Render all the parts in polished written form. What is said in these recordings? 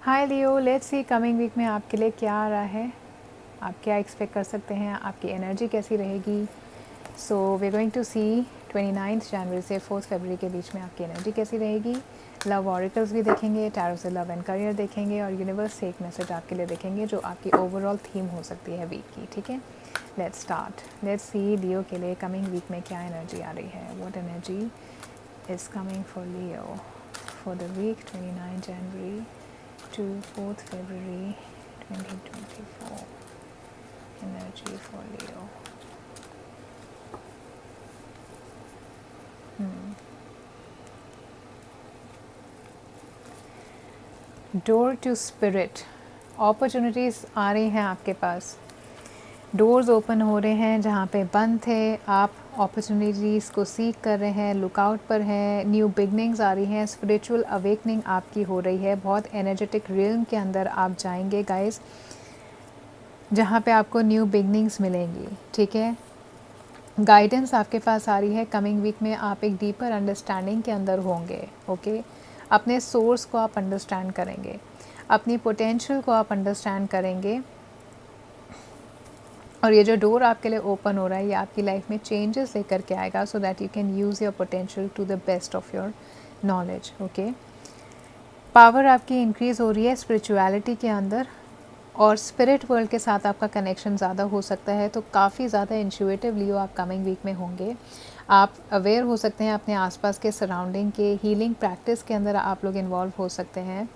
Hi Leo, let's see coming week में आपके लिए क्या आ रहा है, आप क्या एक्सपेक्ट कर सकते हैं, आपकी एनर्जी कैसी रहेगी। सो वी गोइंग टू सी 29 जनवरी से 4 फरवरी के बीच में आपकी एनर्जी कैसी रहेगी। लव ऑरिकल्स भी देखेंगे, टैरो से लव एंड करियर देखेंगे और यूनिवर्स से एक मैसेज आपके लिए देखेंगे जो आपकी ओवरऑल थीम हो सकती है वीक की। ठीक है, लेट्स स्टार्ट। लेट्स सी लियो के लिए कमिंग वीक में क्या एनर्जी आ रही है। What energy is coming for Leo for the week 29 January to 4th February 2024. Energy for Leo. Door to spirit, opportunities आ रही हैं आपके पास। डोर्स ओपन हो रहे हैं जहाँ पे बंद थे, आप अपॉर्चुनिटीज़ को सीख कर रहे हैं, लुकआउट पर हैं। न्यू बिगनिंग्स आ रही हैं, स्पिरिचुअल अवेकनिंग आपकी हो रही है। बहुत एनर्जेटिक रिल्म के अंदर आप जाएंगे गाइस, जहाँ पे आपको न्यू बिगनिंग्स मिलेंगी। ठीक है, गाइडेंस आपके पास आ रही है। कमिंग वीक में आप एक डीपर अंडरस्टैंडिंग के अंदर होंगे। ओके, अपने सोर्स को आप अंडरस्टैंड करेंगे, अपनी पोटेंशियल को आप अंडरस्टैंड करेंगे। और ये जो डोर आपके लिए ओपन हो रहा है, ये आपकी लाइफ में चेंजेस लेकर के आएगा, so that you can use your potential to the best of your knowledge. Okay, power आपकी इंक्रीज़ हो रही है स्पिरिचुअलिटी के अंदर, और स्पिरिट वर्ल्ड के साथ आपका कनेक्शन ज़्यादा हो सकता है। तो काफ़ी ज़्यादा इंट्यूटिव लियो आप कमिंग वीक में होंगे। आप अवेयर हो सकते हैं अपने आसपास के सराउंडिंग के। हीलिंग प्रैक्टिस के अंदर आप लोग इन्वॉल्व हो सकते हैं।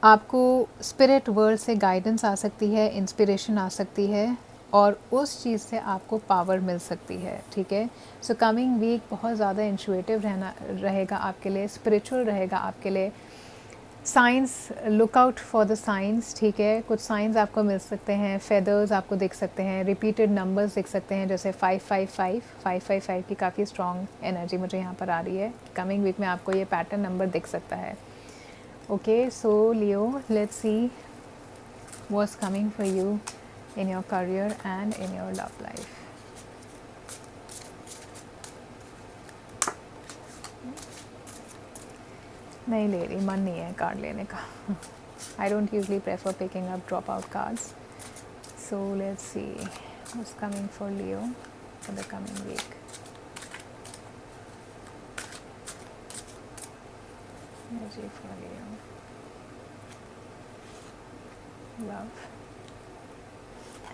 आपको स्पिरिट वर्ल्ड से गाइडेंस आ सकती है, इंस्पिरेशन आ सकती है, और उस चीज़ से आपको पावर मिल सकती है। ठीक है, सो कमिंग वीक बहुत ज़्यादा इंट्यूटिव रहेगा आपके लिए, स्पिरिचुअल रहेगा आपके लिए। Science, look out for the science. ठीक है, कुछ साइंस आपको मिल सकते हैं, फेदर्स आपको दिख सकते हैं, रिपीटेड नंबर्स दिख सकते हैं, जैसे 555 की काफ़ी स्ट्रॉन्ग एनर्जी मुझे यहाँ पर आ रही है। कमिंग वीक में आपको ये पैटर्न नंबर दिख सकता है। Okay, so Leo, let's see what's coming for you in your career and in your love life. नहीं ले रही, मन नहीं है कार्ड लेने का। I don't usually prefer picking up dropout cards. So let's see what's coming for Leo for the coming week. Energy for Leo. Love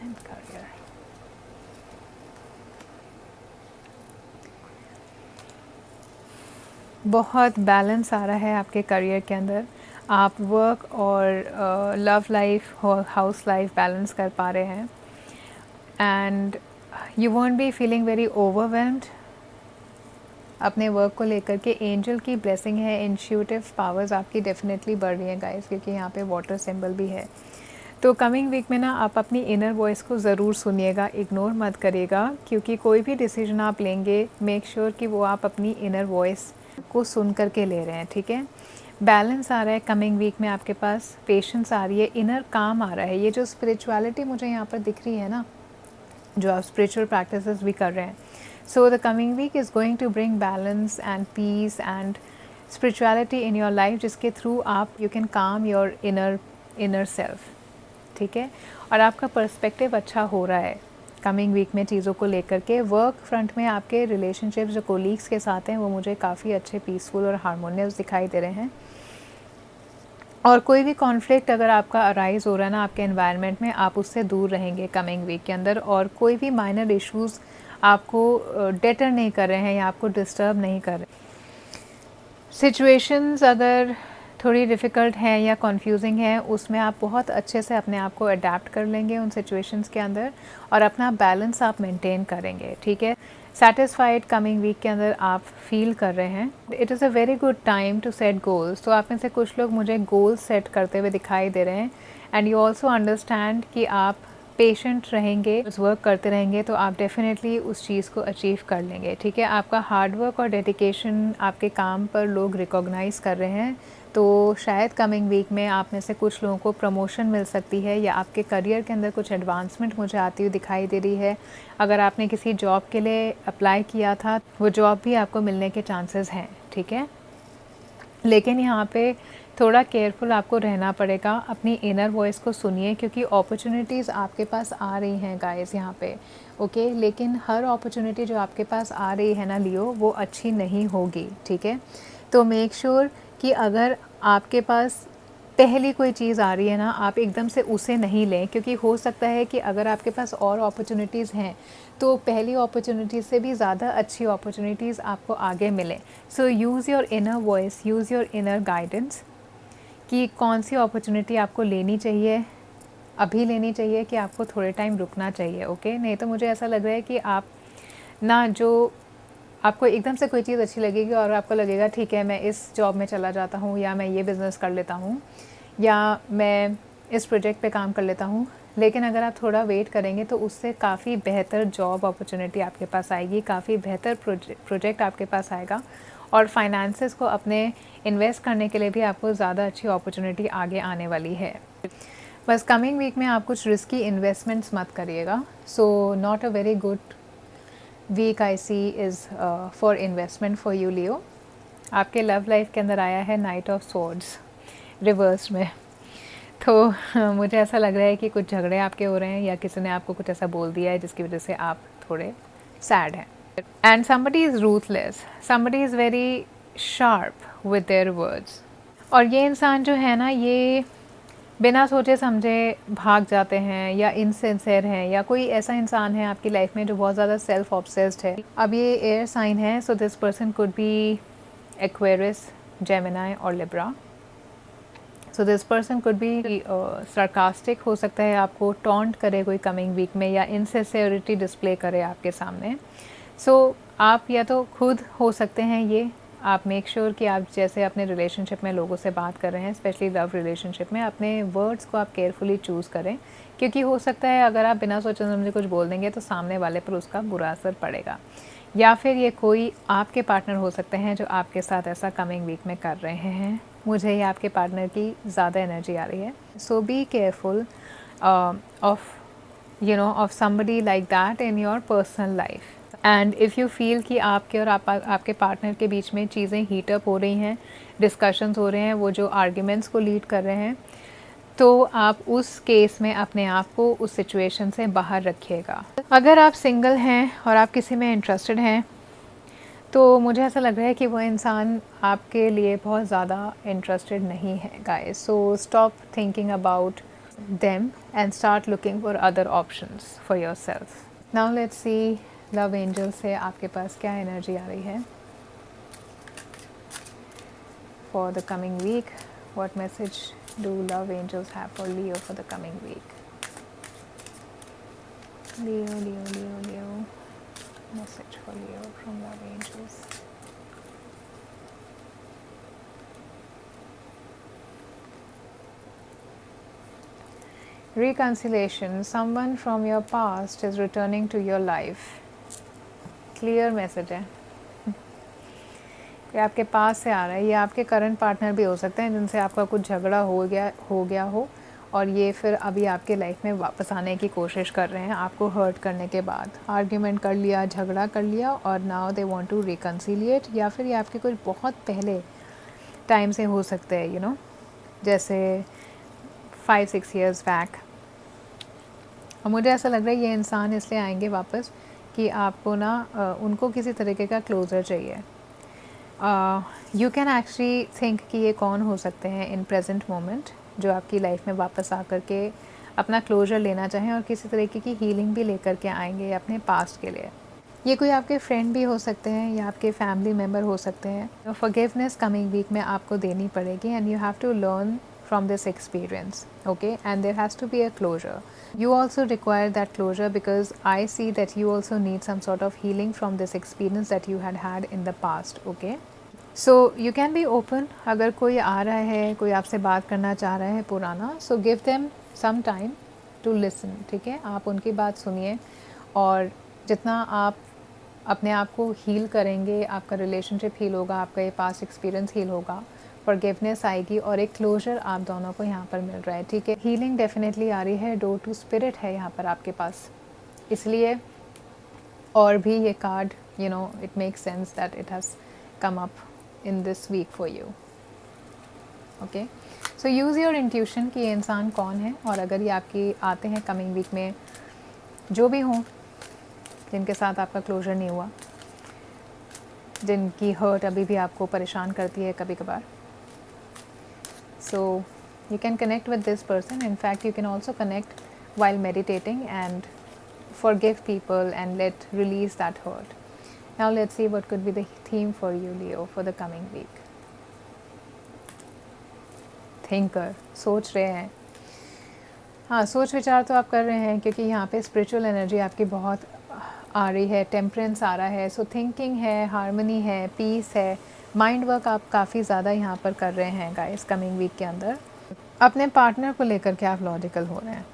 and career. बहुत balance आ रहा है आपके करियर के अंदर। आप वर्क और लव लाइफ और हाउस लाइफ बैलेंस कर पा रहे हैं, and you want be feeling very overwhelmed अपने वर्क को लेकर के। एंजल की ब्लेसिंग है, इंट्यूटिव पावर्स आपकी डेफिनेटली बढ़ रही हैं गाइस, क्योंकि यहाँ पे वाटर सिंबल भी है। तो कमिंग वीक में ना आप अपनी इनर वॉइस को ज़रूर सुनिएगा, इग्नोर मत करिएगा, क्योंकि कोई भी डिसीजन आप लेंगे, मेक श्योर कि वो आप अपनी इनर वॉइस को सुन करके ले रहे हैं। ठीक है, बैलेंस आ रहा है कमिंग वीक में आपके पास, पेशेंस आ रही है, इनर काम आ रहा है। ये जो स्पिरिचुअलिटी मुझे यहाँ पर दिख रही है ना, जो आप स्पिरिचुअल प्रैक्टिसेस भी कर रहे हैं, so the coming week is going to bring balance and peace and spirituality in your life, जिसके थ्रू आप you can calm your inner self. ठीक है, और आपका पर्सपेक्टिव अच्छा हो रहा है कमिंग वीक में चीज़ों को लेकर के। वर्क फ्रंट में आपके रिलेशनशिप्स जो कोलीग्स के साथ हैं, वो मुझे काफ़ी अच्छे, पीसफुल और हारमोनियस दिखाई दे रहे हैं। और कोई भी कॉन्फ्लिक्ट अगर आपका अराइज हो रहा है ना आपके एनवायरनमेंट में, आप उससे दूर रहेंगे कमिंग वीक के अंदर। और कोई भी माइनर इश्यूज़ आपको डेटर नहीं कर रहे हैं या आपको डिस्टर्ब नहीं कर रहे। सिचुएशंस अगर थोड़ी डिफ़िकल्ट हैं या कन्फ्यूजिंग हैं, उसमें आप बहुत अच्छे से अपने आप को अडेप्ट कर लेंगे उन सिचुएशंस के अंदर, और अपना बैलेंस आप मेंटेन करेंगे। ठीक है, सेटिस्फाइड कमिंग वीक के अंदर आप फील कर रहे हैं। It is a very good time to set goals. तो आप में से कुछ लोग मुझे गोल्स सेट करते हुए दिखाई दे रहे हैं, एंड यू ऑल्सो अंडरस्टैंड कि आप पेशेंट रहेंगे, उस वर्क करते रहेंगे, तो आप डेफिनेटली उस चीज़ को अचीव कर लेंगे। ठीक है, आपका हार्डवर्क और डेडिकेशन आपके काम पर लोग रिकॉग्नाइज़ कर रहे हैं। तो शायद कमिंग वीक में आप में से कुछ लोगों को प्रमोशन मिल सकती है, या आपके करियर के अंदर कुछ एडवांसमेंट मुझे आती हुई दिखाई दे रही है। अगर आपने किसी जॉब के लिए अप्लाई किया था, वो जॉब भी आपको मिलने के चांसेस हैं। ठीक है, लेकिन यहाँ पे थोड़ा केयरफुल आपको रहना पड़ेगा, अपनी इनर वॉइस को सुनिए, क्योंकि अपॉर्चुनिटीज़ आपके पास आ रही हैं गाइस यहाँ पे, ओके। लेकिन हर अपॉर्चुनिटी जो आपके पास आ रही है ना लियो, वो अच्छी नहीं होगी, ठीक है। तो मेक श्योर कि अगर आपके पास पहली कोई चीज़ आ रही है ना, आप एकदम से उसे नहीं लें, क्योंकि हो सकता है कि अगर आपके पास और अपॉर्चुनिटीज़ हैं तो पहली अपॉर्चुनिटीज़ से भी ज़्यादा अच्छी अपॉर्चुनिटीज़ आपको आगे मिलें। So use your inner voice, use your inner guidance कि कौन सी अपॉर्चुनिटी आपको लेनी चाहिए, अभी लेनी चाहिए कि आपको थोड़े टाइम रुकना चाहिए, ओके। नहीं तो मुझे ऐसा लग रहा है कि आप ना, जो आपको एकदम से कोई चीज़ अच्छी लगेगी और आपको लगेगा ठीक है मैं इस जॉब में चला जाता हूँ, या मैं ये बिज़नेस कर लेता हूँ, या मैं इस प्रोजेक्ट पे काम कर लेता हूँ। लेकिन अगर आप थोड़ा वेट करेंगे तो उससे काफ़ी बेहतर जॉब अपॉर्चुनिटी आपके पास आएगी, काफ़ी बेहतर प्रोजेक्ट आपके पास आएगा, और फाइनेंसेस को अपने इन्वेस्ट करने के लिए भी आपको ज़्यादा अच्छी अपॉर्चुनिटी आगे आने वाली है। बस कमिंग वीक में आप कुछ रिस्की इन्वेस्टमेंट्स मत करिएगा। So not a very good week I see is for investment for you Leo. आपके लव लाइफ के अंदर आया है नाइट ऑफ स्वॉर्ड्स रिवर्स में। तो मुझे ऐसा लग रहा है कि कुछ झगड़े आपके हो रहे हैं, या किसी ने आपको कुछ ऐसा बोल दिया है जिसकी वजह से आप थोड़े सैड हैं। And somebody is ruthless, somebody is very sharp with their words. और ये इंसान जो है ना, ये बिना सोचे समझे भाग जाते हैं, या इनसिंसियर हैं, या कोई ऐसा इंसान है आपकी लाइफ में जो बहुत ज़्यादा सेल्फ ऑब्सेस्ड है। अब ये एयर साइन है, so this person could be Aquarius, Gemini और Libra. So this person could be sarcastic, हो सकता है आपको टॉन्ट करे कोई कमिंग वीक में, या इनसिंसियरिटी डिस्प्ले करे आपके सामने। सो आप या तो खुद हो सकते हैं ये, आप मेक श्योर कि आप जैसे अपने रिलेशनशिप में लोगों से बात कर रहे हैं, स्पेशली लव रिलेशनशिप में, अपने वर्ड्स को आप केयरफुली चूज़ करें, क्योंकि हो सकता है अगर आप बिना सोचे समझे कुछ बोल देंगे तो सामने वाले पर उसका बुरा असर पड़ेगा। या फिर ये कोई आपके पार्टनर हो सकते हैं जो आपके साथ ऐसा कमिंग वीक में कर रहे हैं। मुझे ये आपके पार्टनर की ज़्यादा एनर्जी आ रही है। So be careful of of somebody like that in your personal life. And if you feel कि आपके और आपके पार्टनर के बीच में चीज़ें हीटअप हो रही हैं, डिस्कशंस हो रहे हैं, वो जो आर्ग्यूमेंट्स को लीड कर रहे हैं, तो आप उस केस में अपने आप को उस सिचुएशन से बाहर रखिएगा। अगर आप सिंगल हैं और आप किसी में इंटरेस्टेड हैं, तो मुझे ऐसा लग रहा है कि वो इंसान आपके लिए बहुत ज़्यादा इंटरेस्टेड नहीं है guys. So stop thinking about them and start looking for other options for yourself. Now let's see love angel से आपके पास क्या एनर्जी आ रही है for the coming week. What message do love angels have for Leo for the coming week? Leo Leo Leo Leo, message for Leo from love angels. Reconciliation, someone from your past is returning to your life. Clear message है कि आपके पास से आ रहा है। ये आपके current partner भी हो सकते हैं जिनसे आपका कुछ झगड़ा हो गया हो, और ये फिर अभी आपके लाइफ में वापस आने की कोशिश कर रहे हैं आपको हर्ट करने के बाद। आर्ग्यूमेंट कर लिया, झगड़ा कर लिया, और नाउ दे वांट टू रिकन्सिलिएट। या फिर ये आपके कुछ बहुत पहले टाइम से हो सकते हैं, जैसे 5-6 years बैक। और मुझे ऐसा लग रहा है ये इंसान इसलिए आएंगे वापस कि आपको ना उनको किसी तरीके का क्लोज़र चाहिए। यू कैन एक्चुअली थिंक कि ये कौन हो सकते हैं इन प्रेजेंट मोमेंट जो आपकी लाइफ में वापस आकर के अपना क्लोजर लेना चाहें, और किसी तरीके की हीलिंग भी लेकर के आएंगे अपने पास्ट के लिए। ये कोई आपके फ्रेंड भी हो सकते हैं, या आपके फैमिली मेम्बर हो सकते हैं। फॉरगिवनेस कमिंग वीक में आपको देनी पड़ेगी, and you have to learn from this experience, okay? And there has to be a closure. You also require that closure because I see that you also need some sort of healing from this experience that you had in the past, okay? So you can be open. अगर कोई आ रहा है, कोई आपसे बात करना चाह रहा है पुराना, so give them some time to listen, ठीक है? आप उनकी बात सुनिए, और जितना आप अपने आप को हील करेंगे, आपका रिलेशनशिप हील होगा, आपका ये पास्ट एक्सपीरियंस हील होगा, फॉरगिवनेस आएगी, और एक क्लोजर आप दोनों को यहाँ पर मिल रहा है, ठीक है? हीलिंग डेफिनेटली आ रही है, डोर टू स्पिरिट है यहाँ पर आपके पास, इसलिए और भी ये card it makes sense that it has come up in this week for you, okay? So use your intuition कि ये इंसान कौन है, और अगर ये आपकी आते हैं कमिंग वीक में, जो भी हों जिनके साथ आपका क्लोजर नहीं हुआ, जिनकी हर्ट अभी भी आपको परेशान करती है कभी कभार, सो you can connect with this person. In fact, you can also connect while meditating and forgive people and let release that hurt. Now let's see what could be the theme for you, Leo, for the coming week. Thinker, सोच रहे हैं, हाँ सोच विचार तो आप कर रहे हैं, क्योंकि यहाँ पे स्पिरिचुअल एनर्जी आपकी बहुत आ रही है, टेम्परेंस आ रहा है, सो थिंकिंग है, हार्मनी है, पीस है, माइंड वर्क आप काफ़ी ज़्यादा यहाँ पर कर रहे हैं गाइस कमिंग वीक के अंदर। अपने पार्टनर को लेकर के आप लॉजिकल हो रहे हैं,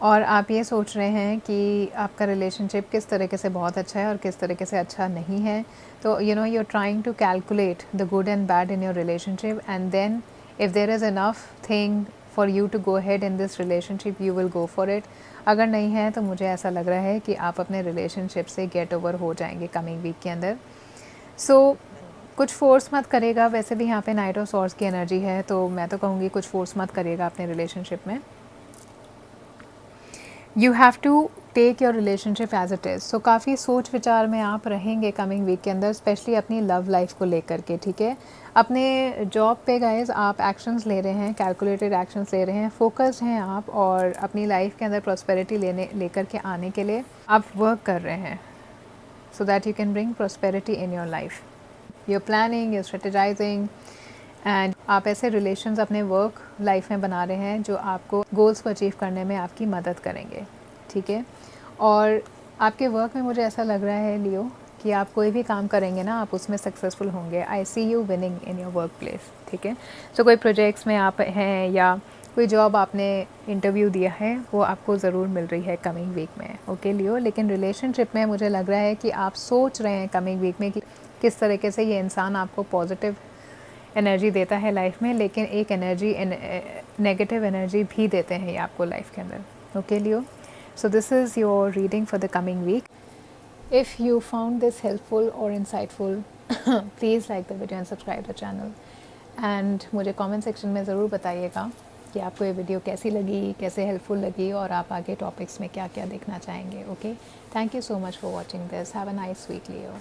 और आप ये सोच रहे हैं कि आपका रिलेशनशिप किस तरीके से बहुत अच्छा है और किस तरीके से अच्छा नहीं है। तो you know, you are trying to calculate the good and bad in your relationship, and then if there is enough thing for you to go head in this relationship, you will go for it. अगर नहीं है तो मुझे ऐसा लग रहा है कि आप अपने रिलेशनशिप से गेट ओवर हो जाएंगे कमिंग वीक के अंदर। सो कुछ फोर्स मत करेगा, वैसे भी यहाँ पे नाइट ऑफ सॉर्ड्स की एनर्जी है, तो मैं तो कहूँगी कुछ फोर्स मत करिएगा अपने रिलेशनशिप में। You have to take your relationship as it is. So काफ़ी सोच विचार में आप रहेंगे कमिंग वीक के अंदर, स्पेशली अपनी लव लाइफ को लेकर के, ठीक है। अपने जॉब पे गाइज आप एक्शंस ले रहे हैं, कैलकुलेटेड एक्शंस ले रहे हैं, फोकस्ड हैं आप, और अपनी लाइफ के अंदर प्रॉस्पेरिटी लेकर के आने के लिए आप वर्क कर रहे हैं, सो that you can bring prosperity in your life. You planning, you strategising, and आप ऐसे रिलेशंस अपने वर्क लाइफ में बना रहे हैं जो आपको गोल्स को अचीव करने में आपकी मदद करेंगे, ठीक है। और आपके वर्क में मुझे ऐसा लग रहा है लियो कि आप कोई भी काम करेंगे ना, आप उसमें सक्सेसफुल होंगे। I see you winning in your workplace, ठीक है। सो कोई प्रोजेक्ट्स में आप हैं या कोई जॉब आपने इंटरव्यू दिया है, वो आपको ज़रूर मिल रही है कमिंग वीक में, ओके लियो। लेकिन रिलेशनशिप में मुझे लग रहा है कि आप सोच रहे हैं कमिंग वीक में कि किस तरीके से ये इंसान आपको पॉजिटिव एनर्जी देता है लाइफ में, लेकिन एक एनर्जी नेगेटिव एनर्जी भी देते हैं ये आपको लाइफ के अंदर, okay Leo. So this is your reading for the coming week. If you found this helpful और insightful, please like the video and subscribe the channel, and मुझे कमेंट सेक्शन में ज़रूर बताइएगा कि आपको ये वीडियो कैसी लगी, कैसे हेल्पफुल लगी, और आप आगे टॉपिक्स में क्या क्या देखना चाहेंगे, okay. Thank you so much for watching this. Have a nice week Leo.